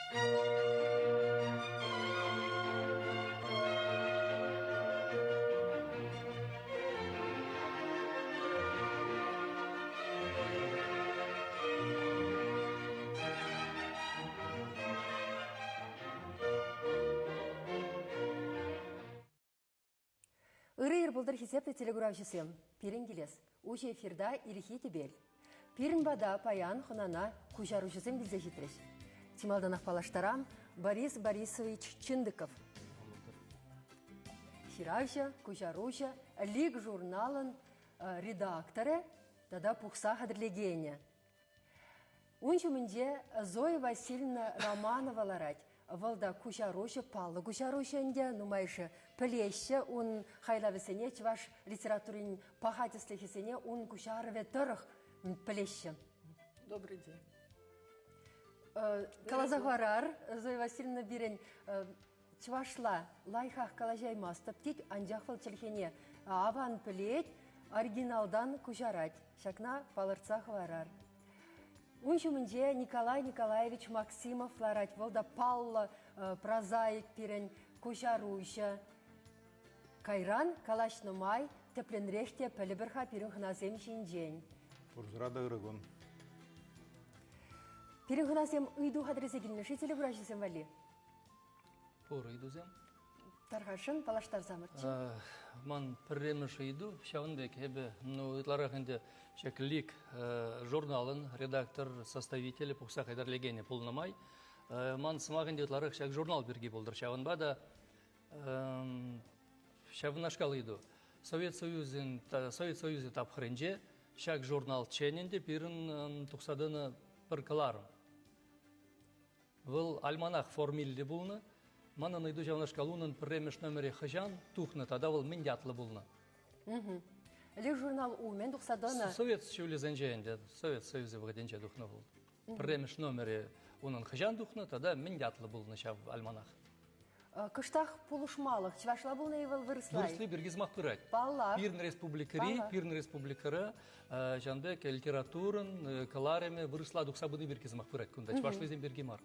Ырыйыр бұлдыр хесепті телеграфшысым. Пирін келес. Уши эфирда илихи тебел. Пирін бада паян хунана кужарушысым білзе житреш. Тималданақ палаштарам Борис Борисович Чындыков. Хиравша, кужаруша, лиг журналын редакторы, тада пухса хадрлегене. Унчумынде Зоя Васильевна Романова ларать. Валда кужаруша, палы кужарушенде, нумайшы пілеші, он хайлавесене, чваш литературин пахатислихесене, он кужарыве тұрық пілеші. Добрый день. Калазагварар, Зоя Васильевна бирен, чвашла лайхах калажаймастып тик, анжақфыл челхене аван пілет, оригиналдан кужарать, шакна палырцах варар. Унчумынде Николай Николаевич Максимов ларать, волда Палла прозаик пирен кужаруйша. Кайран калашны май тепленреште пелеберха пирен хназем шинжень. Урзрада ырыгун. Пирен хназем ыйду хадресе гильнеши телебурашисем вали. Пор ыйдузем. Тархашын палаштар замырчы. Ман пірреміші иду, шауынбек, әбі, итларахынде шекілік журналын, редактор, составителі, пұқса қайдарлегені пұлнамай. Ман сымағынде итларах шек журнал берге болдыр. Шауынба да шавынашқал иду. Совет Союзы тапқырынже, шек журнал ченінде бірін тұқсадыны бір қыларым. Бұл альманах формилді болны. Мана найду жавнашкалунын премеш номере хажан тухна, тада ол миндятлы болны. Лег журнал умен тұқсадыны? Совет Союзенженде, Совет Союзы вғаденже тухна болды. Премеш номере унын хажан тухна, тада миндятлы болны шав альманах. Кыштақ пулушмалық, чвашла болны евыл вырыслай? Вырыслай бергізмақ пырать. Баллар? Пирн республикары, жанбек литературын, калареме вырысла дұқсабыны бергізмақ пырать, күнда чвашла зем бергемар.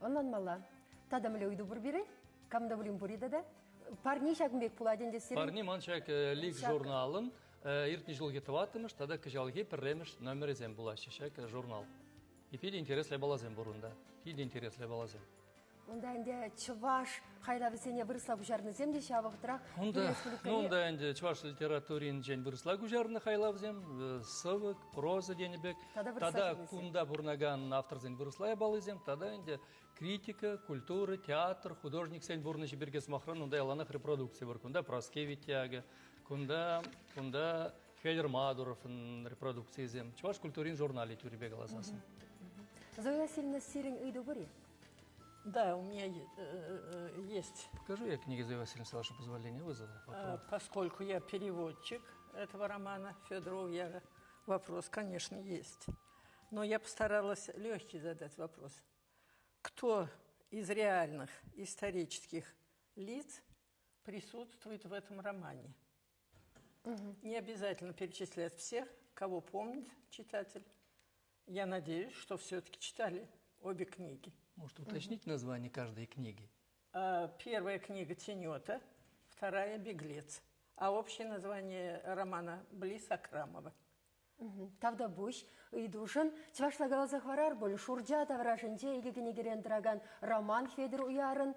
Оннан мала. Тада мілі үйді бұр берей? Камда бұлым бұр еді да? Парни шагымбек пұладен десерін? Парни манчак лик журналын, иртні жыл кетіватымыш, тада кыжалге пірреміш номері зем бұлашы шак журнал. И пиді интереслі балазем бұрында. Пиді интереслі балазем. Онда әнде чываш қайлавысене вырысла күжарны земде шабықтырақ? Онда әнде чываш литературин жен вырысла күжарны қайлавзем, сывык, проза денебек. Тада кунда бұрнаган автор зен вырысла ебалызем, тада әнде критика, культура, театр, художник сен бұрны жіберге смахран, онда яланах репродукция бар. Кунда Проскевич тяга, кунда Федор Мадуровын репродукция зем. Чываш культурин журнале тюребе глазасын. Зоя Васильевна сирен үйді бұри? Да, у меня есть. Покажу я книги Зои Васильевны, с вашего позволения, вызову. Поскольку я переводчик этого романа Федора Увьяра, вопрос, конечно, есть. Но я постаралась легкий задать вопрос. Кто из реальных исторических лиц присутствует в этом романе? Не обязательно перечислять всех, кого помнит читатель. Я надеюсь, что все-таки читали обе книги. Может, уточнить название каждой книги? Первая книга «Тенета», вторая «Беглец». А общее название романа «Близ Акрамова». Тавда буш, идушын, чвашла галазах варар боль, шурджа таврашынче, игегіне керен роман Федор Уярын,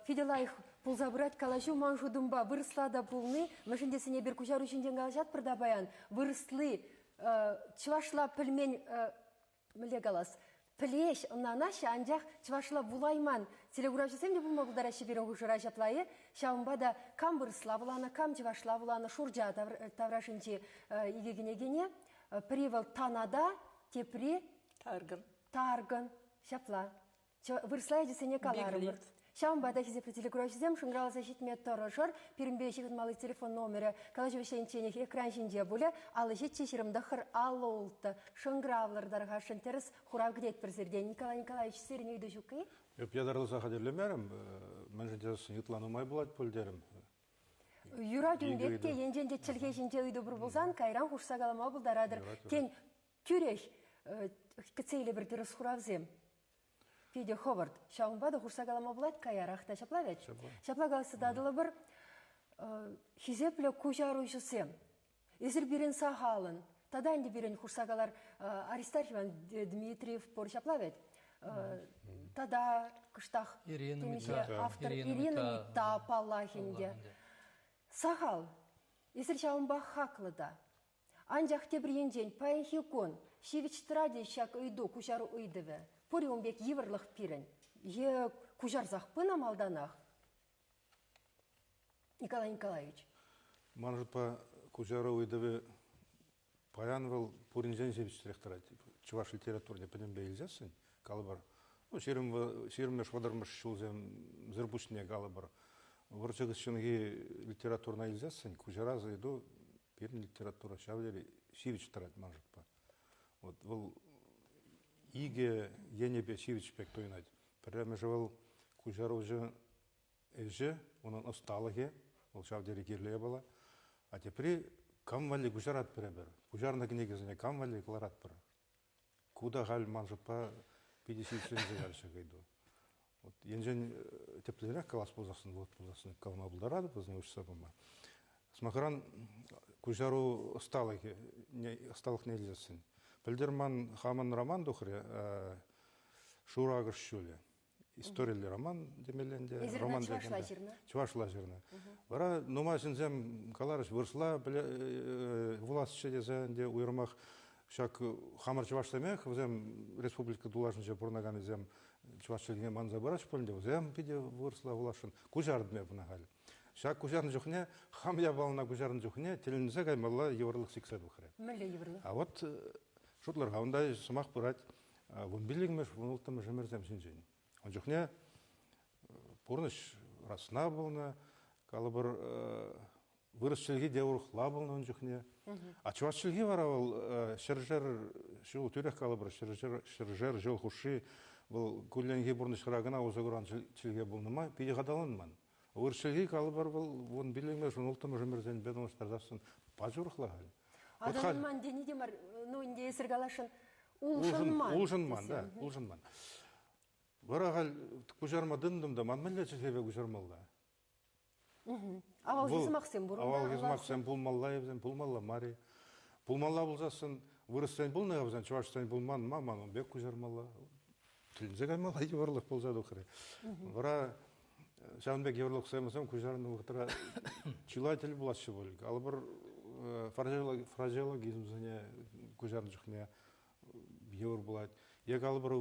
Фиделайх пулзабырать калашу маншу думба, вырысла да пулны, машиндесіне бір кучар үшінден галажат пырдабаян, вырыслы, чвашла пілмен, міле галас, Плеш, наша анжақ чвашла вулайман. Телеграфшысем де бұл мұғылдарашы берін ғұшыра жаплайы. Шауымбада кам бұрысла вулана, кам чвашла вулана шурджа таврашынче игегіне-гене. Привал танада, тепри... Тарган. Шапла. Вырысла едесене каларым. Шауымбада хизепі телеграфшысем шыңғралы защитме тұрышыр. Перімбе шекін малы телефон номері калажывешенченех экран жинже бұлі. Алы жетче шерімді қыр алы олты. Шыңғравлардарға шынтеріс құрав гідет бірзерден. Николай Николаевич сіріне үйді жүкей? Я дарлыса қадерлемерім. Мен жіндесін ютланымай болады пөлдерім. Юра дүндетке енженде чілге жинже үйді бір болсан, кайран құшса қалама бұлдарадыр. Кен күреш кіцейлі бір дұрыс құравзем. Пиде Ховард, шаумбада хурсагалама булат каярахта шаплавет. Шаплагалсы дадылы бір хизепле кужаруйшысем. Изір бірін сахалын. Тада әнді бірін хурсагалар Аристарх Иван Дмитриев пор шаплавет. Тада кыштах автор Ирина Мита Паллахинде. Сахал, изір шаумба хаклыда. Анжақ тебірген ден паенхилкон, шевич траде шак үйду кужару үйдіві. Пори онбек еврлық пирен. Е кужар захпына малданах. Николай Николаевич. Может, по кужару үйдіві паянвал пуринжен шевич трехтарать. Чуваш литературне подембе ильзясын, калыбар. Ну, шерімеш вадармыш шулзем зырбушне калыбар. Варчагыс шынги литературна ильзясын, кужара зайду пирин литература шавлери шевич тарать может по. Вот, вол иге енебе шевич пек тойнать. Прямо же вол кужару же эже, он осталыге, вол шавдери кирле была. А теперь кам вали кужарат пребер. Кужарна книгизне кам вали кларат пр. Куда галь может по 50 сензы дальше гайду. Вот енжен теплерах калас позасын, вот позасын калма булдарады, позне уж сабыма. Смахран кужару осталых нельзя сын. Пельдерман хаман роман духре шурагыш шуле. История роман демеленде роман демеленде. Чувашла жирна. Бара нума синзем каларыш вырсла власть чедезенде уйрмах шак хамар чувашламех взем республика дулашнча бурнаган зем чувашчылыгы манза бараш полнде зем пиде вырсла влашын кужардме бунагал. Шак кужарын жухне, хам я бална кужарын жухне, телинзе гаймалла еврлык сиксад бухре. Мэлле еврлык. А вот шутлар хаундай сумах бурать, вон билигмеш, вон ултам жемерзем синжен. Он жухне пурныш расна болна, калыбыр вырысчылги девурхла болна он жухне. А чувашчылги варавал шержер шул түрек калыбыр шержер жол хуши был кулленги бурныш рагына озагуран чилге болнама, пиди гадаланман. Уршылги калыбар был, вон билимеш, он ултам жемерзен бедон стардасын пажурхлагал. Адамман дени демар, ну инде эсергалашын улшынман. Улшынман, да, улшынман. Варагал кужарма дындымда манмелле чилгебе кужармалла. Авал гизмаксен бурун. Авал гизмаксен пулмалла ебзен, пулмалла мари. Пулмалла булзасын, вырыстан булны ебзен, чувашстан булман, маман, он бек кужармалла. Тилинзе гаймалла еврлык булзаду хре. Вара Шаунбек еврлык саймасам кужарны уктыра чилатель булашы болик. Ал бір фразеологизмзіне кужарны жүхне евр булат. Ек ал бір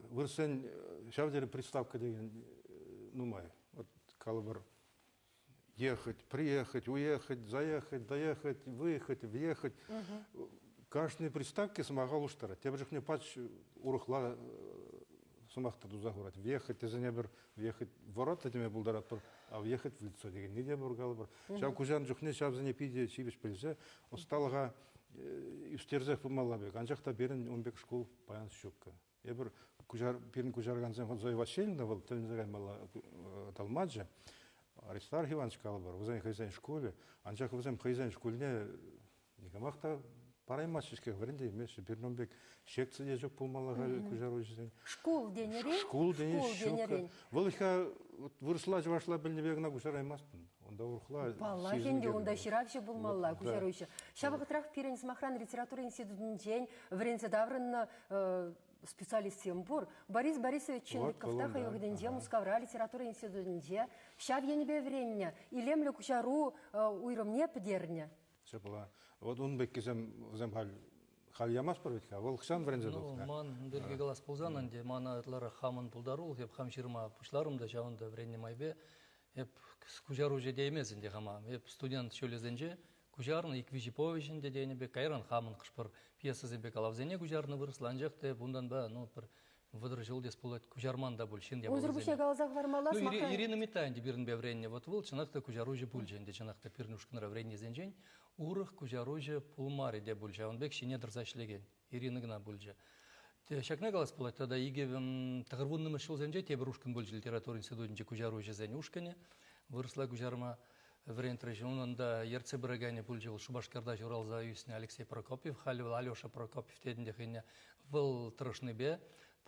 вырсын шавдері приставка деген нумай. Вот кал бір ехать, приехать, уехать, заехать, доехать, выехать, въехать. Каждый приставки самагал уштара. Те жүхне пач урухла сумахта дузагурать. Въехать, ты за небер, въехать в ворота тебе булдарат, а въехать в лицо. Деген, не дебур галбар. Шав кужан жүхне, шав за не пиде, чивиш пельзе. Осталга үстерзех помалабек. Анжақта берін онбек школ паян шукка. Ебір берін кужарганзен Зоя Васильевна был, телінзегай мала талмаджа. Аристарх Иванович калбар, вызен хозяин школе. Анжақ вызен хозяин школьне никамахта параймасчишке варенде емес, берномбек секция жоқ пулмалага кужару жизнь. Школ денерен. Школ денерен. Вылыха вырысла жвашла білнебегна кужараймастын. Онда урхла. Балла хенде онда ширакше булмалла кужаруйша. Шабақытрах пирен смахран литература институтын день вренце даврын специалист Сембур Борис Борисович Чинников таха югденде мускавра литература институтынде шав енебе вренне илемле кужару уйрымне пдерне. Шапла. Вот он беккизем хал ямас парвитка. Вол хсан врензе дол. Ну, ман берге глаз ползананде мана атлары хамын пулдарул, хеп хамширма пушларымда жавында вренне майбе. Хеп кужару же деймезінде хама. Хеп студент шөлезенже кужарны иквижи повешінде дейнебе кайран хамын кышпыр пьесазебе калавзене кужарны вырыслан жақты bundan ба, ну, бір выдыр жыл дес болат кужарман да бұл шен де Өзір бұше қалазақ вармалас Ну, мақай. Ирина Митаенде бірін бе вренне вот бұл, чынақта кужару же бұл женде, чынақта пирнушкынра вренне зенжен, урых кужару же пулмари де бұл же, он бек шене дырзашлеген, Ирина гына бұл же. Шакна қалас болат, тогда иге тағырвунны мышыл зенже, те бірушкын бұл же литература институтынже кужару же зен ушкане, вырысла кужарма врентрежі, онында ерце бірігане бұл же, Шубашкарда журалза үйсіне Алексей Прокопьев, Халил Алеша Прокопьев тедінде хыне бұл тұрышны бе,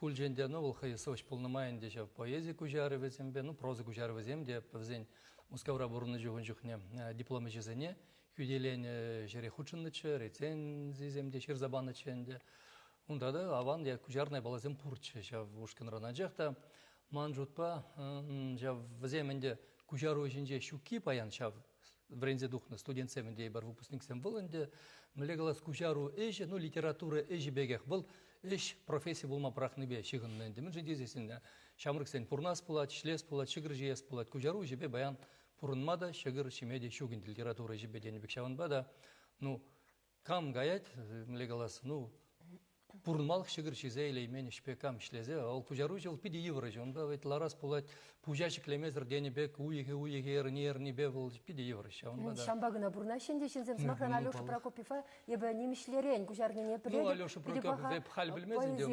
пульженде, ну, был хай соч полномаянде, шав поэзия кужары везембе, ну, проза кужары веземде, павзень мускавра бурны жугун жухне дипломы жезене, хюделен жере хучыннычы, рецензии земде, шерзабаныченде. Унда да аван я кужарная балазем пурчы, шав ушкин ранаджахта, манжутпа, шав веземенде кужару жинже щуки паян, шав брензе духна студентсеменде бар выпускниксем вылынде, млегалас кужару эжи, ну, литература эжи бегех был, эш профессия булма прахныбе шигынненде. Мен жинде зесин шамрыксен пурнас пулат, шлес пулат, шигыр жиес пулат, кужару жебе баян пурынмада, шигыр шимеде шугин литература жебе денебек шаванбада, ну, кам гаять, млегалас, ну, пурнмалық шигыр шизе или имени шпекам шлезе, ал кужару жел пиди еврожи, он да ведь ларас пулат, пужачик лемезр денебек, уеге эрни бевел пиди еврожи, он бада. Шамбагына бурна шенде шинзем смахран Алёша Прокопьева, ебе немишлерен кужаргыне пред. Ну, Алёша Прокопьев веб халь билмезин, де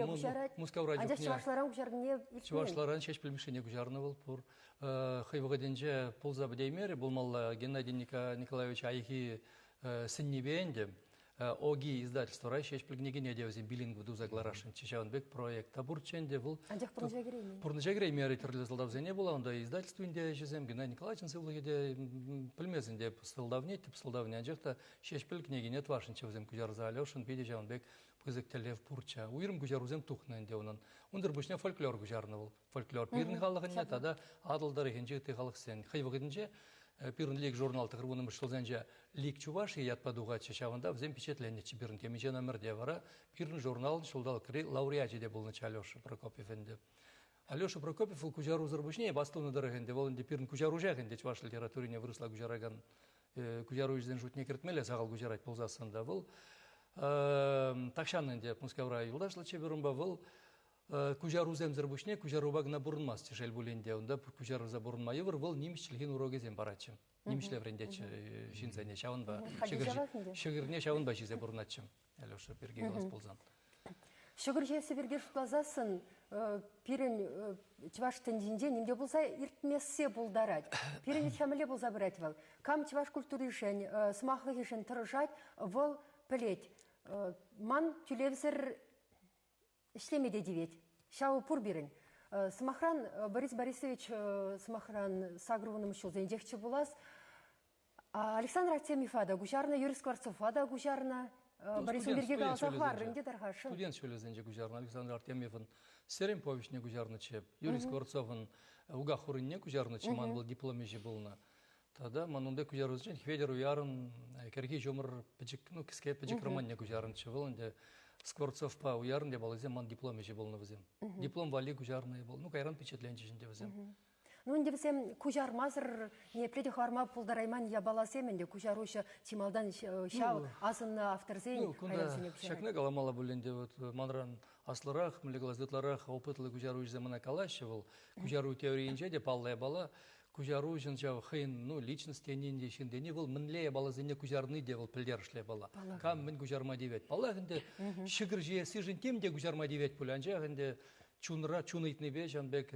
мускавра жухне. Anja чувашларан кужаргыне ипнен. Чувашларан шеш билмешене кужарнывал пур. Хайвагаденже полза бдеймере, булмал Геннадий Николаевич Айхи синнебенде. Оги издательство Райша княгиня девзи билингв дуза гларашин чечаванбек проект табурченде был. Анжах пурнажагрейме. Пурнажагрейме аритерле солдавзене было, он да издательство Индия жезем Геннадий Николаевич сылыгеде пельмезенде солдавнет тип солдавне анжахта шешпил княгиня твашин чевзем кужарза Алешин пиде жаванбек пызыктелев пурча. Уирм кужарузем тухненде онан. Ундыр бушне фольклор кужарнывал. Фольклор пирн халыгынне тада адылдары хенжети халыксен. Хайвагыдынже пирн лик журнал тахырбуным шылзанжа лик чуваши ятпадуга чешаванда взем печатленне чибирн темиче номерде вара пирн журнал шылдал лауреати де был Алёша Прокопьев энде. Алёша Прокопьев ул кужару зарбушне бастуны дырыгенде волынде пирн кужару жагенде чуваш литературине вырысла кужараган кужару изден жутне кертмеле сагал кужарать ползасында был такшанынде мускавра юлдашлы чебирумба был кужару зем зарбушне кужару багна бурнмас тишел буленде онда кужару за бурнма евр был немишлген урогезем барачым немишле врендеч шинзене шаванба шигирне шаванба шизе бурначым Алёша берге глаз ползан Шигирже сибирге шутлазасын пирен чваш тендинде немде болса иртмесе булдарать пирен чамеле болса брать вал кам чваш культуришен смахлыгишен тырышать вол плеть ман телевизор ишлемеде девет. Шау пурбирин. Смахран Борис Борисович Смахран сагруваным шел зендехче булас. Александр Артемьев ада гужарна, Юрий Скворцов ада гужарна. Борис Бергега захвар рынде тархашы. Студент шөле зенде гужарна. Александр Артемьевын Серем повешне гужарна чеп. Юрий Скворцовын уга хурынне гужарна чеман был дипломеже булна. Тогда манунде гужару зен хведеру ярын керги жомыр печик, ну киске печик романне гужарна чевыл. Скворцов па уярын де балызем, ман диплом еше болны візем. Диплом вали кужарный был. Ну, кайран впечатленче жінде візем. Ну, инде візем кужар мазыр, не преде харма пулдарайман я баласеменде, кужару еще чималдан шау асын авторзейн. Ну, кунда шакне галамала бүленде, манран аслырах, млегалаздытларах, опытлы кужару жеземана калашы был. Кужару теорийінже де паллая бала. Кужару жынча хын, ну, личность енінде шиндені был, мінлея бала зене кужарны де был пілдершле бала. Кам мен кужарма девет. Бала гінде шигір жиесі жынтем де кужарма девет пулянжа гінде чунра, чунайтны бе, жанбек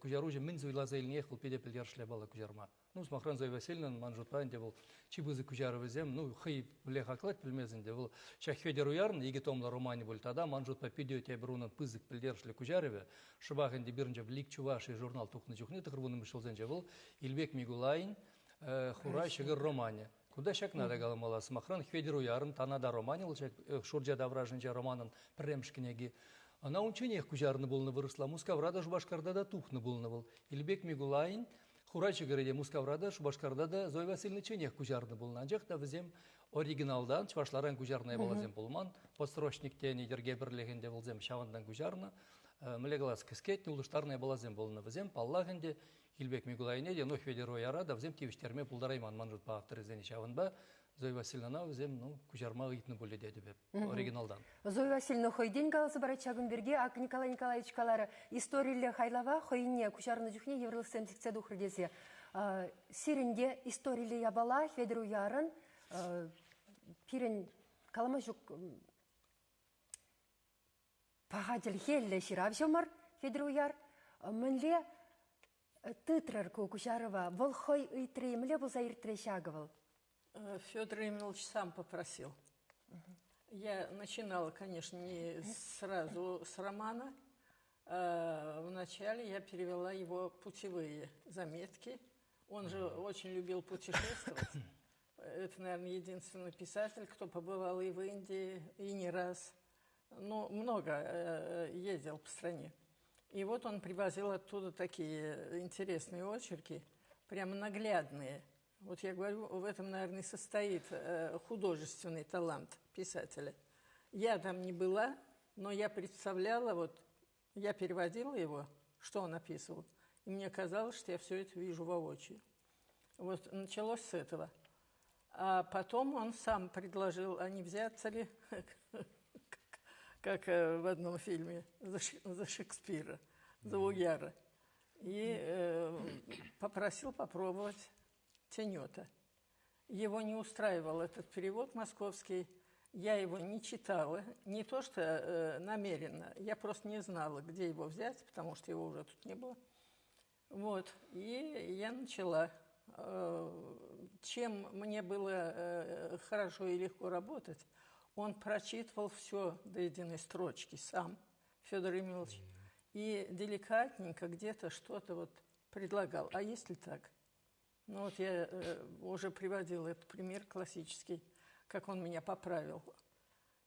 кужару жын мен зуйлазайлын ех был педе пілдершле бала кужарма. Ну, Смахран Зоя Васильевна, манжутпан де был чибызы кужары візем, ну, хый блех аклать пілмезінде был. Шахведер уярын, еге томла романе был. Тада манжутпа педео те бірунын пызык пілдершле кужарыве. Шыбағынде бірінже лик чуваши журнал тухны жүхне тұқырбуным шылзенже был. Илбек Мигулайн, Хурай шығыр романе. Куда шак надо галамала. Смахран Хведер уярын, танада романе, шурджа давражынже романын піремшкінеге. Ана унченех кужарны болны вырысла. Мускаврада Жубашкарда да тухны болны был. Илбек Мигулайн, Хурачы гыреде Мускаврада, Шубашкарда да Зоя Васильевна ченех кужарны болны. Анжақта візем оригиналдан, чвашларан кужарная болазем болман, построчникте недерге бірлегенде болзем шавандан кужарны, млегалас кіскетні улыштарная болазем болны візем, паллағынде Илбек Мигулайне де Нохведер ойара да візем тивіштерме пулдарайман манжут па авторизені шаванба, Зоя Васильевна візем кужарма ғитны боле деді беп, оригиналдан. Зоя Васильевна хойден галасы барачагын берге, ак Николай Николаевич калары историялы хайлава хойне кужарны жүхне еврылсем сіксе дұқыр десе. Сирінде историялы ябала, Хведер уярын, пирен калама жүк пағадил хелле ширап жомар, Хведер уяр, мінле тытрар кужарыва, бұл хой үйтіремле бұл заиртіре шагывал. Федор Емельевич сам попросил. Я начинала, конечно, не сразу с романа, Вначале я перевела его путевые заметки. Он же очень любил путешествовать. Это, наверное, единственный писатель, кто побывал и в Индии, и не раз. Ну, много ездил по стране. И вот он привозил оттуда такие интересные очерки, прямо наглядные. Вот я говорю, в этом, наверное, и состоит художественный талант писателя. Я там не была, но я представляла, вот я переводила его, что он описывал, и мне казалось, что я все это вижу воочию. Вот началось с этого. А потом он сам предложил, а не взяться ли, как в одном фильме, за Шекспира, за Уяра. И попросил попробовать Тенета. Его не устраивал этот перевод московский. Я его не читала, не то что намеренно, я просто не знала, где его взять, потому что его уже тут не было. Вот, и я начала. Чем мне было хорошо и легко работать, он прочитывал все до единой строчки сам, Федор Емельевич, и деликатненько где-то что-то вот предлагал. А если так? Ну вот я уже приводила этот пример классический, как он меня поправил.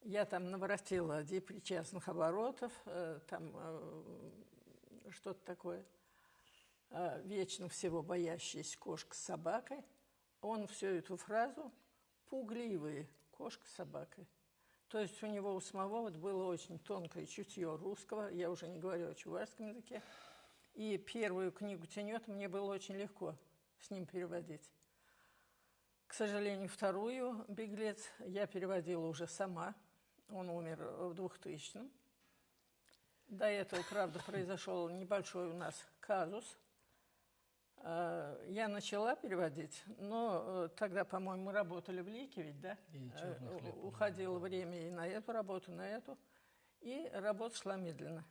Я там наворотила депричастных оборотов, там что-то такое, вечно всего боящаяся кошка с собакой. Он всю эту фразу «пугливые кошка с собакой». То есть у него у самого вот было очень тонкое чутье русского, я уже не говорю о чувашском языке. И первую книгу «Тенета» мне было очень легко с ним переводить. К сожалению, вторую «Беглец» я переводила уже сама. Он умер в 2000-м. До этого, правда, произошел небольшой у нас казус. Я начала переводить, но тогда, по-моему, мы работали в Лике, ведь, да? Уходило время и на эту работу, на эту. И работа шла медленно.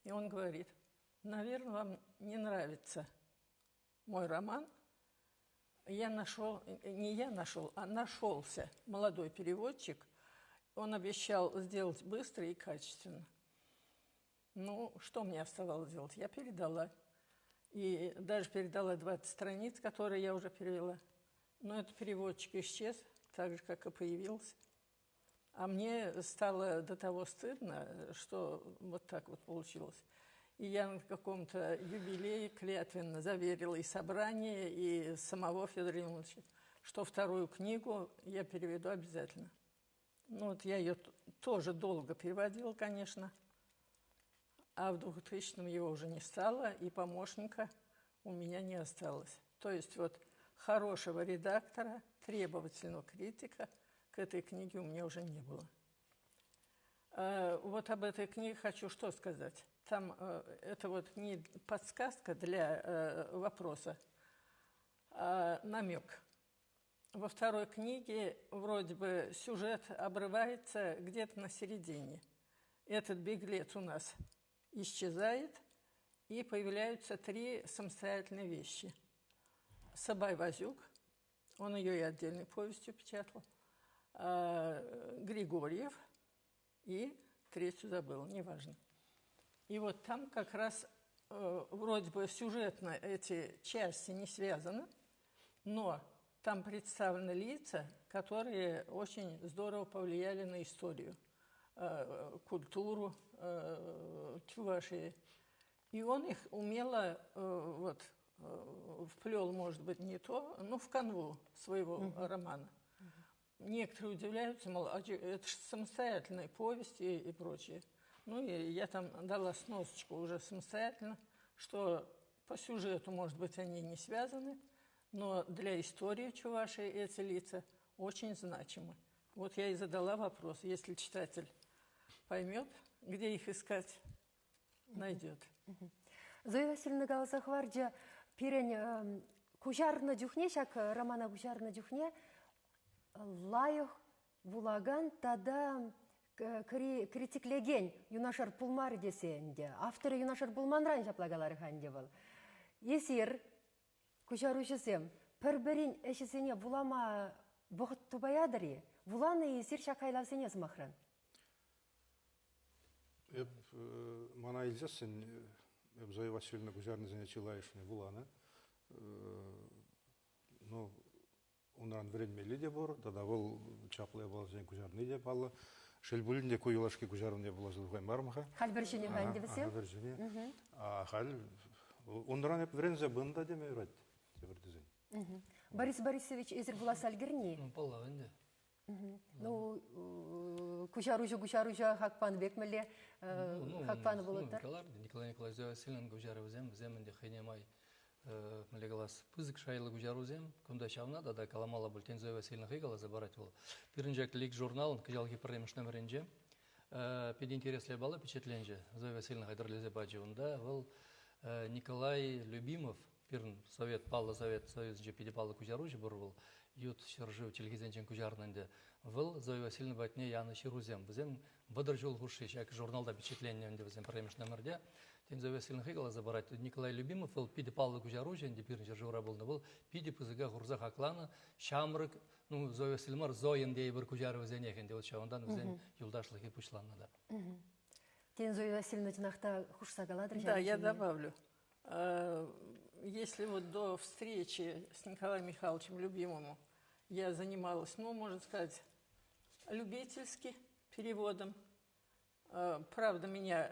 И он говорит, наверное, вам не нравится мой роман. Я нашел, не я нашел, а нашелся молодой переводчик. Он обещал сделать быстро и качественно. Ну, что мне оставалось делать? Я передала. И даже передала 20 страниц, которые я уже перевела. Но этот переводчик исчез, так же, как и появился. А мне стало до того стыдно, что вот так вот получилось. И я на каком-то юбилее клятвенно заверила и собрание, и самого Федора Емельевича, что вторую книгу я переведу обязательно. Ну вот я ее тоже долго переводила, конечно. А в 2000-м его уже не стало, и помощника у меня не осталось. То есть вот хорошего редактора, требовательного критика к этой книге у меня уже не было. Вот об этой книге хочу что сказать. Там это вот не подсказка для вопроса, а намек. Во второй книге вроде бы сюжет обрывается где-то на середине. Этот беглец у нас исчезает, и появляются 3 самостоятельные вещи. Сабай-Вазюк, он ее и отдельной повестью печатал, Григорьев и третью забыл, неважно. И вот там как раз вроде бы сюжетно эти части не связаны, но там представлены лица, которые очень здорово повлияли на историю, культуру Чувашии. И он их умело вплел, может быть, не то, но в канву своего романа. Некоторые удивляются, мол, это же самостоятельные повести и прочее. Ну, и я там дала сносочку уже самостоятельно, что по сюжету, может быть, они не связаны, но для истории Чувашии эти лица очень значимы. Вот я и задала вопрос, если читатель поймет, где их искать, найдет. Зоя Васильевна Галасахварджа, пирень кужарна дюхне, шак романа кужарна дюхне, лайых булаган тада критиклеген юнашар пулмар десенде, авторы юнашар пулманран жаплагалары ханде был. Есир, кужарушысем, пір-бірін әшісене булама бұғыт тубаядыры, буланы есир шақайласене змахран. Мана илзасын, Зоя Васильевна Гузярна занячилаешне буланы. Ну, унран времени де бор, тогда был чаплая была зен Гузярны де бала. Шельбулинде куюлашки Гузярны была зелгой мармаха. Хал бір жіне ғайын дебісем? Бір жіне. Хал, унран еп врензе бында деме үрат. Борис Борисович ezir булас әлгірне? Половинде. Ну, кушаружа хакпан бекмеле, хакпаны болыттыр. Николай Николаевич Васильевна Гужарузем, земенде хайнемай млегалас пызык шайлы Гужарузем, кунда шавна да каламала бультен Зоя Васильевна хыгала забарать был. Пиринжак лик журналын кыжалки премеш номеринже. Пед интересле бала впечатленже Зоя Васильевна хайдарлезе бадживында был Николай Любимов, пирн совет палла совет союз же педи палла Гужаружи был. Ют шаржу телевизиончен кужарнанде выл Зоя Васильевна батне яны ширузем. Бізем бадыр жол хурши, шак журналда впечатление бізем премеш номерде. Тем Зоя Васильевна хыгала забарать. Николай Любимов выл пиди палла Гужаружи, пирн шаржу раболна был пиди пызыга хурза хаклана шамрык. Ну Зоя Васильевна Зоян дей бір кужарузен ехенде вот шавандан бізем юлдашлыхи пучланнада. Тен Зоя Васильевна тинахта хушса галадыр. Да, я добавлю. Если вот до встречи с Николаем Михайловичем Любимовым я занималась, ну, можно сказать, любительски переводом. Правда, меня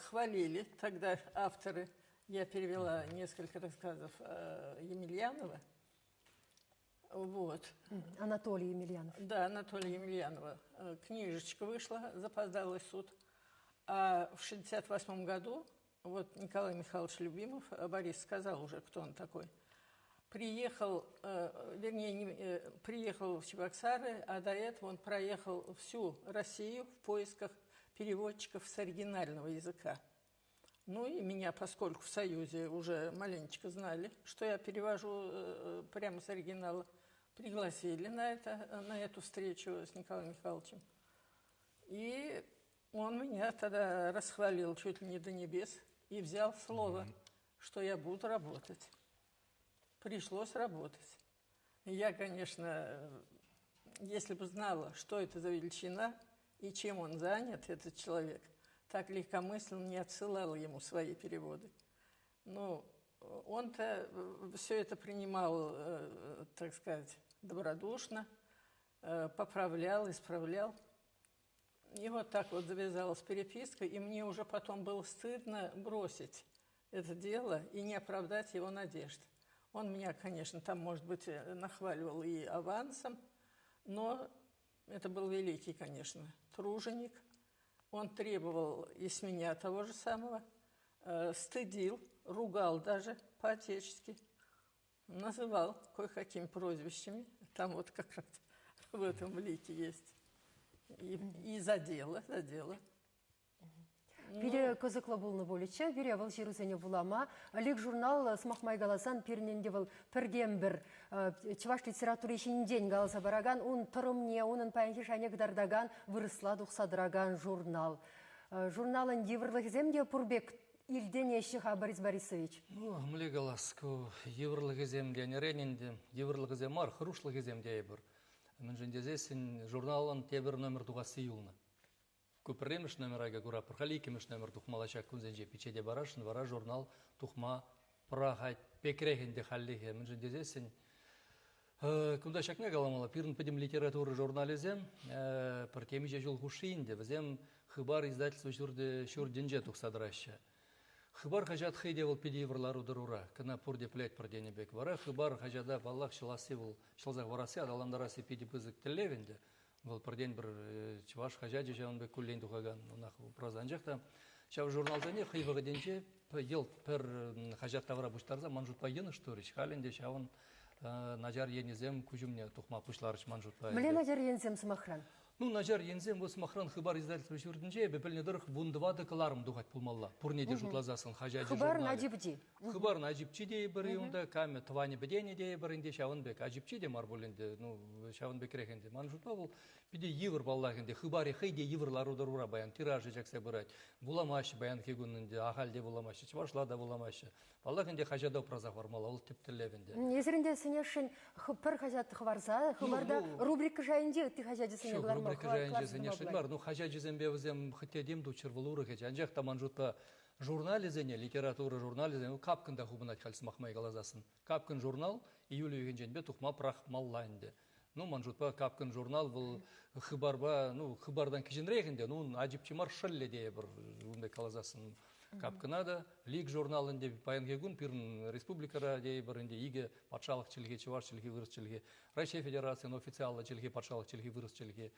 хвалили тогда авторы. Я перевела несколько рассказов Емельянова. Вот. Анатолий Емельянов. Да, Анатолия Емельянова. Книжечка вышла, запоздалый суд. А в 1968 году вот Николай Михайлович Любимов, Борис сказал уже, кто он такой, приехал, приехал в Чебоксары, а до этого он проехал всю Россию в поисках переводчиков с оригинального языка. Ну и меня, поскольку в Союзе уже маленечко знали, что я перевожу прямо с оригинала, пригласили на эту встречу с Николаем Михайловичем. И он меня тогда расхвалил чуть ли не до небес и взял слово, что я буду работать. Пришлось работать. Я, конечно, если бы знала, что это за величина и чем он занят, этот человек, так легкомысленно не отсылала ему свои переводы. Но он-то все это принимал, так сказать, добродушно, поправлял, исправлял. И вот так вот завязалась переписка, и мне уже потом было стыдно бросить это дело и не оправдать его надежд. Он меня, конечно, там, может быть, нахваливал и авансом, но это был великий, конечно, труженик. Он требовал и с меня того же самого, стыдил, ругал даже по-отечески, называл кое-какими прозвищами. Там вот как раз в этом лике есть. И за дело. Бире кызыклы болны болыча, бире был жирузене булама. Лик журнал смахмай галасан пирненде был пердем бір чуваш литература ешін день галаса бараган, он тұрымне, onun паянхи шанек дардаган, вырысла дұқсадыраган журнал. Журналын еврлық земде пурбек илден еші Борис Борисович. Ну, мле галаску еврлық земде, не рененде, еврлық земар, хрушлық земде ебір. Мен жендезесін журналын тебір номер туғасы юлны. Көпіреміш номерага күра пырхаликеміш номер тухмалачак күнзенже печеде барашын, вара журнал тухма пырахайт пекрехенде халлихе. Мен жендезесін күнда шакне галамала пирн педем литературы журнализем пыр темиже жол хушиинде. Візем хыбар издательство шурденже тухсадыраща. Хыбар хажат хейде вол педи еврлару дарура. Кына пурде плять пардене бек вара. Хыбар хажада баллах шыласы вол шылзах варасы адаландарасы педи пызык телевенде. Вол парден бір чуваш хажаджи жауын бек куллен тухаган. Унах празанжақта. Шав журналзане хыйвага денче ел пер хажат тавра буштарза манжут пайыны шторич. Халенде шавын нажар енезем кужумне тухма пушларыч манжут пайыны. Мле нажар ензем смахран. Ну, нажар ензем вот смахран хыбар издательство шурденже, бепельне дырых бундывады кыларым духать пулмалла. Пурнеде жутлазасын хажаджи журнале. Хыбар наджибди. Хыбар наджибчи дей бары юнда, каме твани бедене дей барынде шавынбек. Аджибчи де марбулинде, ну, шавынбек рехенде. Ман жутла был, пиде евр баллахенде, хыбаре хейде еврлару дарура баян, тиражи жакса бырать. Буламашы баян кегунненде, ахалде буламашы, чвашлада буламашы. Баллахенде хажада празах вармала, ол типтелевенде. Езерінде сенешін пір хажат хварза, хыбарда рубрика жайынде ты хажады сене Рекажан жезене шынбар. Ну, хажа жезенбе візем хыттедем ду червалуры хеч. Анжақ таман жутта журнализене, литература журнализене, капкында хубынат халс махмай галазасын. Капкын журнал, июль үйгенженбе тухма прах маллайнде. Ну, манжутпа капкын журнал был хыбарба, ну, хыбардан киженрегенде, ну, ажипчимар шылле дее бір ундай калазасын. Капканада, лиг журналында паянгегун пирн республикара дей бірінде иге патшалық чилге, чеваш чилге, вырыс чилге, Россия Федерацияның официалы чилге, патшалық чилге, вырыс чилге.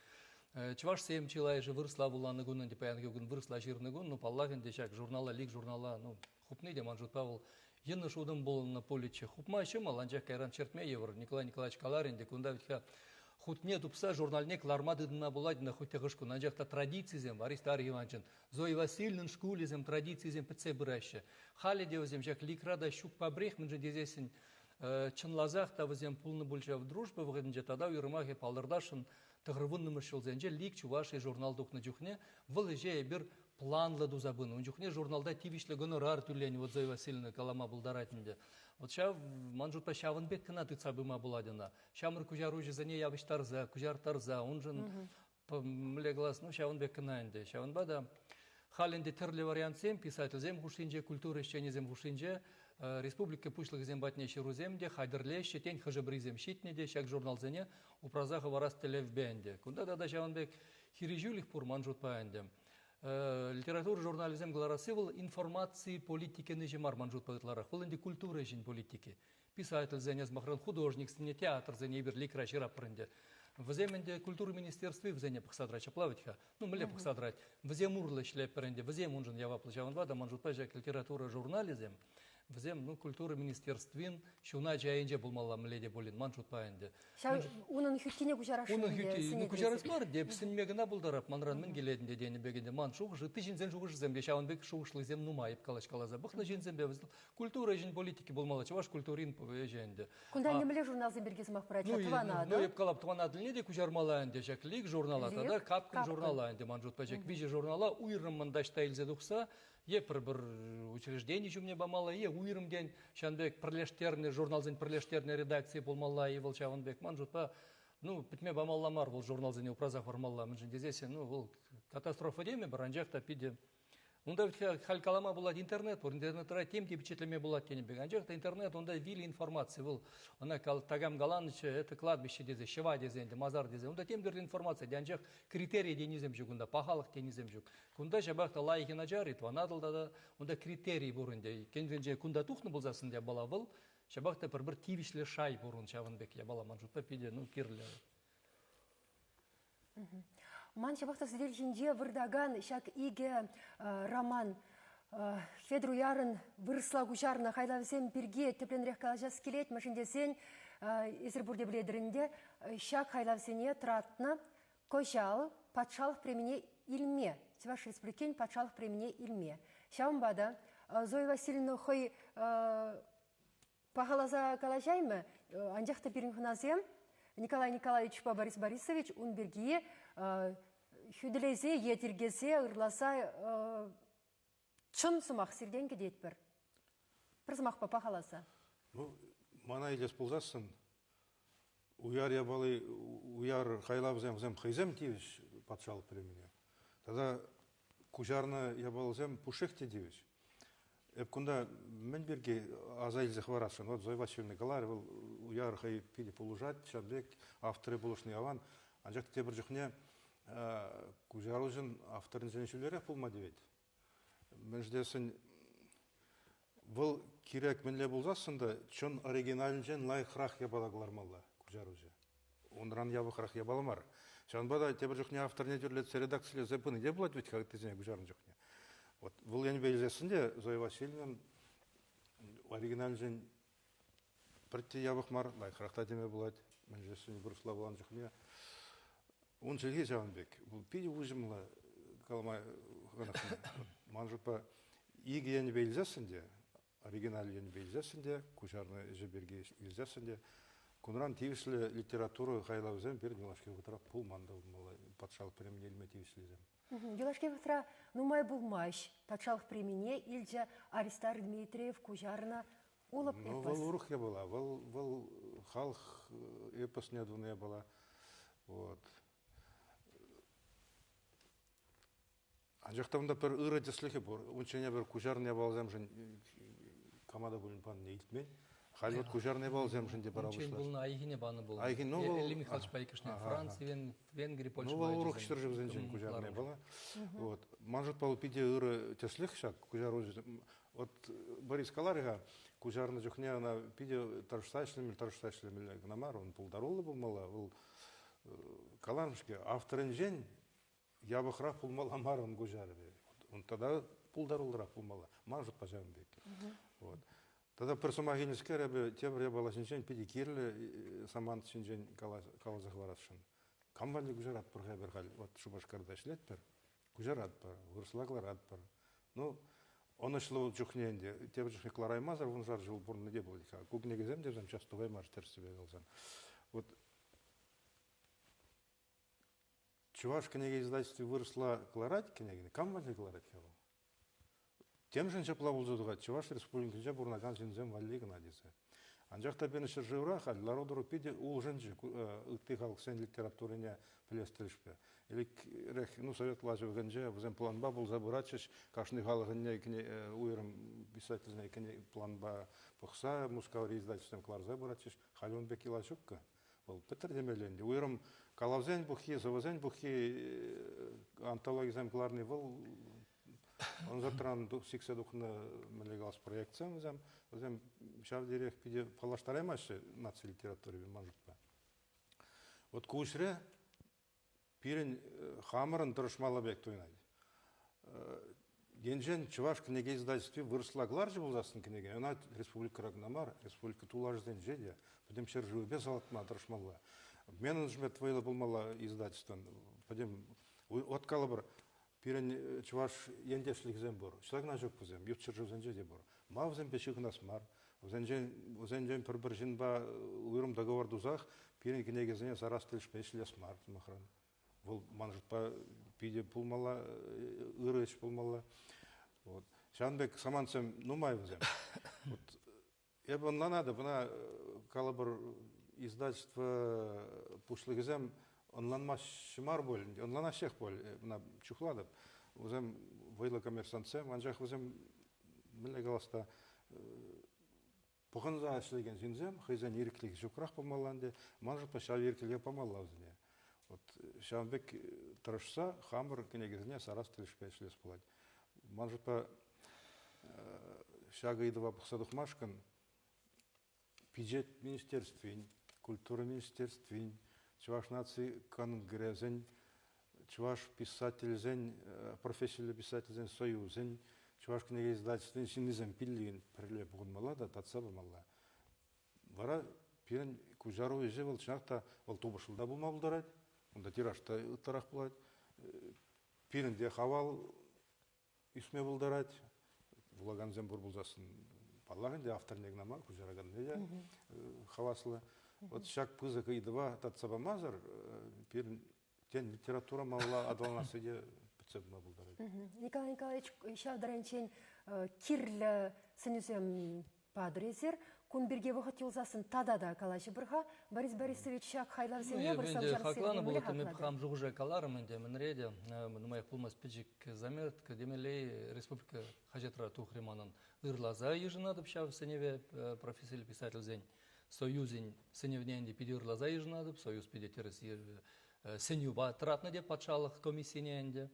Чеваш сем чилай же вырысла буланы гуннан паянгегун вырысла жирны гун, ну, паллагенде шак журнала, лиг журнала, ну, хупны де манжутпа был. Ені шудым бол на поличе. Хупма шымал, анжақ кайран чертме евр, Николай Николаевич Каларин, де кунда витха хутне тупса журнальник лармадыдына буладина хутте гышку. Анжақта традициязем, Аристар Иванчин, Зои Васильевна шкулизем, традициязем пыце бұрайшы. Хали девізем, жақ ликрада щук побрех, мін же дезесін чынлазақ тавызем пулны бульча в дружбы, вғыдынже тада уйрымахе палдырдашын тығырвынны мұршылзенже лик чуваши журналдук на джухне, выл еже бір планлы дузабыны. Он джухне журналда тивишлі гонорар түлені, вот Зои Васильевна калама бұлдаратынде. Вот шав манжутпа шавын бек кына тыцабыма буладина. Шамыр кужару жезане ябыш тарза, кужар тарза, он жын млеглас, ну шавын бек кына инде. Шавын бада халинде тірлі вариантсем, писательзем хушинже, культура ищенезем хушинже, республика пушлых зембатне шируземде, хайдерле, щетень хажабризем щитнеде, шак журналзене, упразаха варас телев бенде. Кунда дада шавын бек хирижулих пур манжутпа инде. Литература журнализм гларасы был информации политики нежимар манжут пагытларах. Был инде культура жин политики. Писатель зенез махран художник, стене театр зене берлик рашира прынде. Взем инде культуры министерстве взене пахсадрать оплавитха. Ну мле пахсадрать. Взем урлы шлеп прынде. Взем унжен ява плачаван вада манжут пажак литература журнализм. Взем ну культура министерствин шуна жайынже булмалла мледе болин манжут паенде. Унын хүткене кужарашын. Унын хүтки ну кужарас бар деп синмегина булдарап манран мен келединде дени бегенде ман шугы ты жинзен шугыш земле шаванбек шугышлы зем нумайып калаш калаза. Бахна жинзембе культура жин политики булмала чаваш культурин повеженде. Кунда немле журнал земберге смах прача твана, да? Ну еп калап твана дилнеде кужармалаенде жак лиг журнала тада капкын журналаенде манжут пажак виже журнала уйрым мандашта илзе духса епір бір учреждение жүмне бамала, уйрым ден шанбек пірлештеріне, журналзен пірлештеріне редакция болмалла, евыл шаванбек манжутпа, ну, бітме бамалламар бұл журналзене упразақ вармалла, мін жіндезесе, ну, бұл катастрофа деме, бір анжақта пиде. Онда халькалама болады интернет, бұл интернетра тем тепечетлеме болады тенебек. Анжақта интернет, онда вили информация был. Она тагам галанычы, это кладбище дезе, шева дезенде, мазар дезе. Онда тем берді информация, анжақ критерий денизем жүк, онда пахалық денизем жүк. Кунда жабақта лайки наджарит, ванадылда да, онда критерий бұрынде. Кенвенже кунда тухны болзасын де бала был, жабақта бір тивишлі шай бұрын шавынбек, я бала манжутпа пиде, ну, кирлі. Ман шабақта сіздер жинде вырдаган шак иге роман Федор Уярын вырысла кужарына хайлавсен пирге тепленрек калажас келет, машиндесен Эзербурде біледірінде шак хайлавсене тратны кожал патшалық премене илме. Чеваш республикен патшалық премене илме. Шаумбада Зоя Васильевна хой пахалаза калажаймы, анжақта бірінхуназем, Николай Николаевич Борис Борисович унберге хүділезе, етергезе, ұрласа чын сымақ сирден кедет бір. Бір сымақ папа қаласа. Ну, мана елес болзасын, уяр ябалы, уяр хайлабызем хайзем тивиш патшалық племене. Тада кужарны ябалызем пушехте дивиш. Эпкунда мен берге азайлзых варасын. Вот Зоя Васильевна Галари, уяр хай пиде полужать, шабек, авторы болушный аван. Анжақ тебір жүхне кужарылжын авторын зенешілері пулма девет. Мен ждесін, бұл керек менле болзасында, чон оригиналын жен лайқырақ ябалагылармалла кужарылжы. Онран ябықырақ ябаламар. Шанбада тебір жүхне авторын едерлетсе редакциялы зәпіні де болады ведь, как ты зене кужарын жүхне. Вот бұл ен бәлзесінде Зоя Васильевна оригиналын жен біртте ябықмар, лайқырақта деме болады. Мен ждесін бұрысла болан жүхне. Он желге жауынбек. Бұл пейде ұжымлы қаламай ғанақсында. Манжыпа игі ені бейлзесінде, оригинал ені бейлзесінде, кушарны жіберге елзесінде, күнран тивіслі литературы қайлауызен бір Гелашке ғытыра пұл манда патшалық премене елме тивіслізем. Гелашке ғытыра нумай бұлмаш патшалық премене елже Аристар Дмитриев кужарына олып эпос. Ну, вал урух я была, вал халық эпос недвуне была. Вот. Анжақтауында бір ұры деслігі бұр. Оншене бір күжарне балзам жын камада бұлын пан нейтмен. Халват күжарне балзам жын деп барабышлар. Оншен бұлын айгіне баны бұл. Айгіне, ну бұл... Эли Михайлович Байкишне, Франция, Венгрия, Польша. Ну бұл ұрық штыр жығызын жын күжарне бала. Манжат балу пиде ұры теслігі шақ күжару жын. Вот Борис Калариға күжарны жүхне ана пиде тарыштайшлемел гнамар, он пулдаролы болмала. Ол Каларымшке авторын жен ябықрақ пулмала мар он күжары бе. Он тогда пулдаролырақ пулмала. Манжат пажам бек. Вот. Тогда персомагинескер ребе тебре баласынчен пиди кирле самант синжен калазах варатшын. Камбанды күжарат пырға бір хал. Вот Шубашкарда шлет пер. Күжарат пер, вырслагларат пер. Ну, он шло жүхненде. Тебре жүхне кларай мазар, он жар жыл бурны де болды. Кугнеге зем дезем часто ваймар терсебе қалсан. Вот Чуваш книги издательстве выросла кларать книги. Камбанды кларать хел. Тем же плавал задугать. Чуваш республики же бурнаган синзем валли гнадисе. Анжахта бенешер живраха, народу пиде улженжи, ты халксен литературине плестельшпе. Или ну совет лажев генже, взем план ба был забурачиш, кашны халгенне уйрам писательный план ба пухса, мускаври издательством клар забурачиш, халюн беки лачукка. Был Петр Демеленди. Уйрам калавзен бухи, завазен бухи, антологизм кларный был. Он затран сиксе духна мелегалс проектсем, взем шав дирек пиде палаштаремаши наци литературе манжут ба. Вот кушре пирен хамырын дұрышмалы бек тойнайды. Генжен Чуваш книги издательстве выросла гларжи болзасын книги. Она республика Рагнамар, республика Тулажден жеде. Потом шер живу без алтма дұрышмалы. Менің жмет твойлы болмала издательствен. Потом от калабр пирен Чуваш ендешлік зем бор. Шлаг на жок позем. Ютчер жив зенже де бор. Ма взем пешик нас мар. Взенжен пір жинба уйрым договор дузах. Пирен книги зене сарас тылш пешілес мар. Бұл манжыт па пиде пулмала, ырыш пулмала. Шанбек саманцем нумай взем. Эбі надо, бұна калабыр издательство пушлыгызем онланма шымар боль, онлана шех боль, бұна чухладып. Өзем вайлы коммерсантсем, анжақ өзем мілі қаласта бұғынза ашлеген зинзем, хызен еріклік жүкрақ помаланды, манжыт па шав ерікліге помалла өзіне. Шамбек тырышса, хамыр кенегізіне сарас тілішпе шлес болады. Манжыт па шага идыва бұқсадық машкан, бюджет министерствен, культура министерствен, Чуваш нации конгрессен, Чуваш писательзен, профессиональный писательзен союзен, Чуваш книги издательствен, синизем пиллиген прилеп бұғынмала да татса бұмала. Вара пирен күжару еже бұл чынақта ол тобышылда бұлма бұлдарайды, онда тиражта ұттарақ болады. Пиренде хавал үсме бұлдарайды, бұлаган зен бұр бұлзасын балағын де автор негнама, күжараган неде хавасылы. Вот шак пызык и два татсаба мазар, тен литература мала адалнасы де пиццебна бұлдарайды. Николай Николаевич, шавдаранчен кирлі сынюзем падрезер, күн бірге вұқыт елзасын тадада калашы бірға, Борис Борисович шак хайлар сене бұрсам жарық сене мүлі хаклады. Мен хам жұғы жай каларым, мен реде, нумай пулмас пиджик замертка, демелей республика хажетра тухриманын ырлаза ежинадып шав сеневе профессиональный писатель зень. Союзин сеневненде пиди ырлаза ежинадып, союз пиди терес сенюба тратна де патшалық комиссиенде.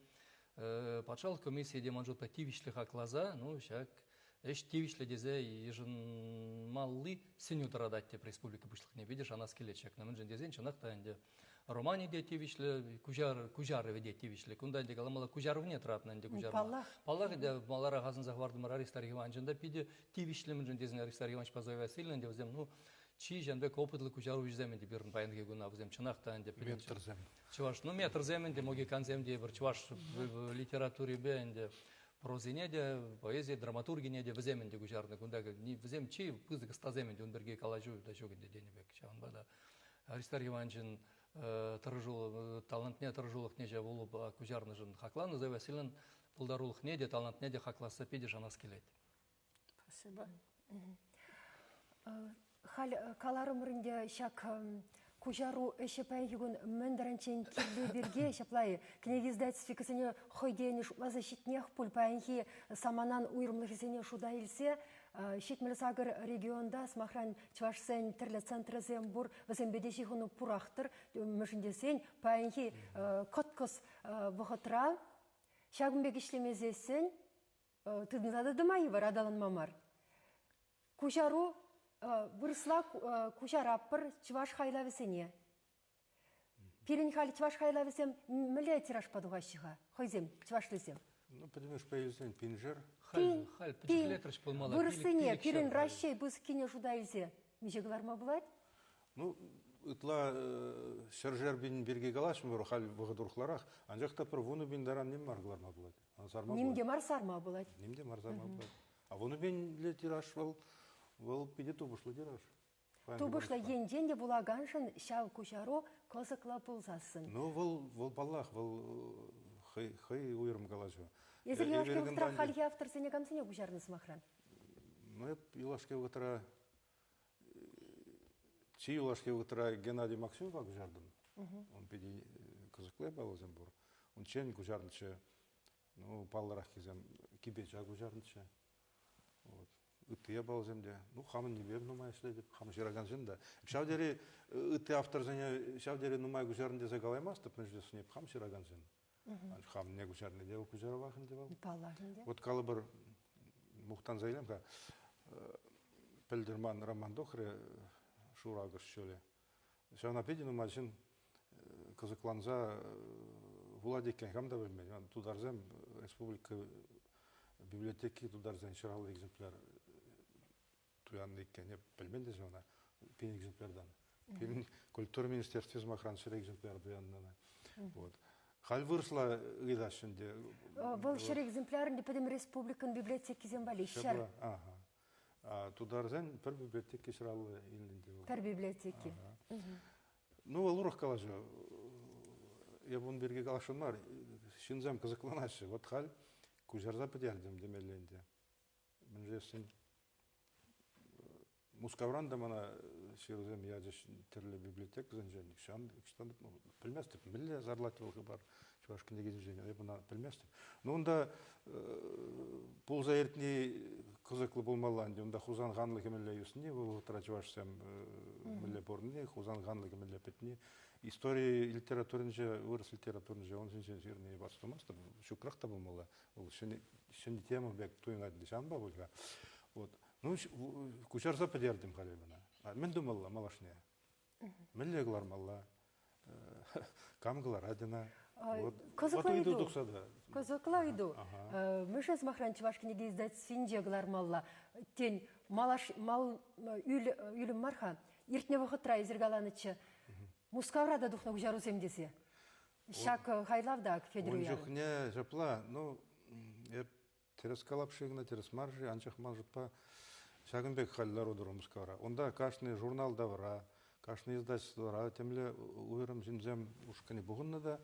Патшалық комиссия манжут па тивишлі хаклаза, ну шак эш тивишлі дезе ежин малли сеню тарадать деп республика бұшлық не видишь, она скелечек. На мэнжен дезен чанақта энде романи де тивишлі, кужары де тивишлі. Кунда энде каламала кужаров нет тратна энде кужаров. Паллах де малара газын захварды мара Аристар Иванчында пиди тивишлі мэнжен дезен Аристар Иванч Пазоева Васильевна де взем, ну чи жанбек опытлы кужару виземен де бирн пайынге гуна взем чанақта энде Метр зем. Чуваш, ну метр земен де могикан зем де бір чуваш в литературе бе энде прозине де, поэзия, драматургине де вземен де кужарны кунда не взем чи пызык стаземен де он берге калажу да шогин де денебек чаван бада. Аристар Иванчин талантне таржулық неже болуп кужарны жын хакланы за Василин пулдарулық не де талантне де хакласа пиде жанас келет. Спасибо. Хал каларым рынде шак Кужару эше пайгун мендранчен кирле берге шаплай книги издательстве хойдениш лазащитнех пульпайнхи саманан уйрымлыхисене шуда илсе Шитмелсагыр регионда смахран чвашсен терле центры зембур вазембедеши хуну пурахтыр мышындесен пайнхи коткос вахатра шагымбек ишлемезесен тыдынзады дымайы бар адалан мамар. Кужару вырысла кужараппыр чваш хайлавесене. Пирин хали чваш хайлавесем міле тираж падуғашыға. Хойзем, чвашлызем. Ну, понимаешь, появился пинжер. Халь, пятиклетрыч полмала. Вырысыне, пирин ращей быз кине жуда илзе. Межеглар ма булать? Ну, ытла сержер бин берге галашым бар, халь вғадурхларах. Анжақта пір вуны бин даран нем марглар ма булать. Немде марсар ма булать. Немде марсар ма булать. А вуны бин ле тираж вал пиде тубышлы тираж. Тубышлы енденде булаганшын шал кушару козыкла пулзасын. Ну, вал баллах, вал хай уйрым галажу. Езір елашке ұқтыра халге автор сене камсене кушарны смахран? Ну, елашке ұқтыра Чи юлашке утра Геннадий Максимов гужардым. Он педи козыкле балозем бур. Он чен гужардычы, ну палларах кезем кибеча гужардычы. Вот. Ытыя балоземде. Ну хамын небе нумай эшледип, хамы жираган жында. Шавдери ыты автор зене шавдери нумай гужарынде загалаймас, тып междесіне хам жираган жын. Хам не гужарны де гужаравахын де бал. Паллахын Вот калы бір мухтан зайлемка Пельдерман Роман Дохре Шурагыш шөле. Шана педину машин козыкланза Владикен хамда bilmem. Тударзем республика библиотеки тударзен шыралы экземпляр туянны иккене bilmem де жона пен экземплярдан. Пен культура министерстве змахран шыр экземпляр туяннана. Вот. Халь выросла гидашынде. Был шыр экземплярын депедем республикан библиотеки зембали шыр. Ага. Тударзен пер библиотеки шыралы илинде. Пер библиотеки. Ну, алурах калажы. Я бун берге калашын бар. Шинзам кызыкланашы. Вот халь кужарза пыдярдым демеленде. Мынжесін Мускавранда мана ширзем ядыш терле библиотека занженник. Шан кыштан білместіп. Біле зарлатывылғы бар. Чувашкы негізі жені. Я бұна білместіп. Ну, онда пулза ертіне кызыклы болмаланды. Онда хузан ғанлы кемелі юсыне. Бұл ұтыра чувашсам мүлі борыне. Хузан ғанлы кемелі петіне. История литературынжа, вырыс литературынжа, он сенсен жирне бастымасты. Шукрақ та болмала. Шыны тема бәк туйын адылы шан ба бұлға. Вот. Ну, кучарса подердим халебана. Мен думала, малашне. Мен леглар мала. Камглар адина. Козыкла иду. Мыш аз махран чувашкы неге издать свинджеглар мала. Тень мал үйлім марха. Иртне вақытра изергаланычы. Мускаврада духна кужару семдесе. Шак хайлавда федеру яны. Онжухне жапла, ну, терес калапшигна, терес маржи, анчах мал жапа. Шагынбек халлар одыру Мускавра. Онда кашны журнал давра, кашны издательствора, темле уйрым жинзем ушкани бугынна да,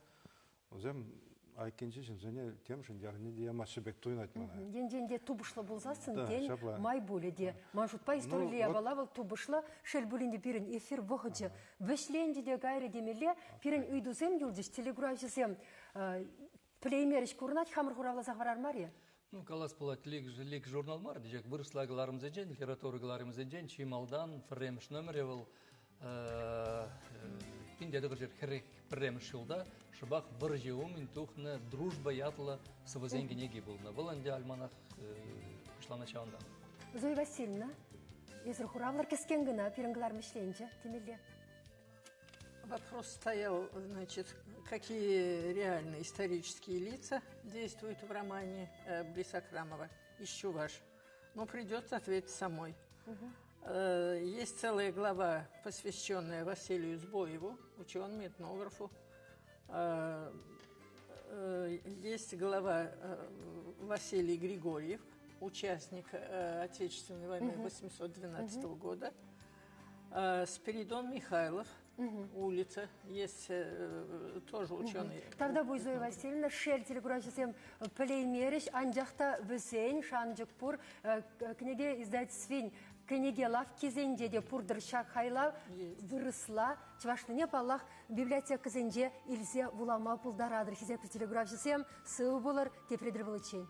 зем айкенчи жинзене темшин яғни де ямашы бек туйын айтмана. Ден-денде тубышлы болзасын, ден май боле де. Маншутпа история балавыл тубышлы, шел булинде пирен эфир вғыджы. Вешленде де гайры демеле, пирен үйдузем юлдыш, телеграфисем плеймеріш курнат, хамыр хуравла захварар мария. Ну, калас полат лик журнал мар, дежек вырысла галарым зенжен, литература галарым зенжен, чималдан, фремш номеревал, пиндеді ғыржер херек премш жылда, шыбақ бір жеуым интухны дружба ятла сывызенге неге болна. Выланде альманах пышлана чауында. Зоя Васильевна, езір хуравлар кескен гына, пиренглар мышленче, темеле. Вопрос стоял, значит, какие реальные исторические лица действуют в романе Блисакрамова из Чуваш. Но придется ответить самой. Есть целая глава, посвященная Василию Збоеву, ученому этнографу. Есть глава Василий Григорьев, участник Отечественной войны 1812 года. Спиридон Михайлов, улица, есть тоже ученый. Тогда будет Зоя Васильевна, шель телеграфисем плеймериш, анджахта весень, шанджикпур, книги издать свинь, кенеге лав кезенде де пурдыршак хайла вырысла. Чевашлыне паллах библиотека зенде илзе вулама пулдарадыр. Хизеп телеграф жесем сыл болар тепредір вылычей.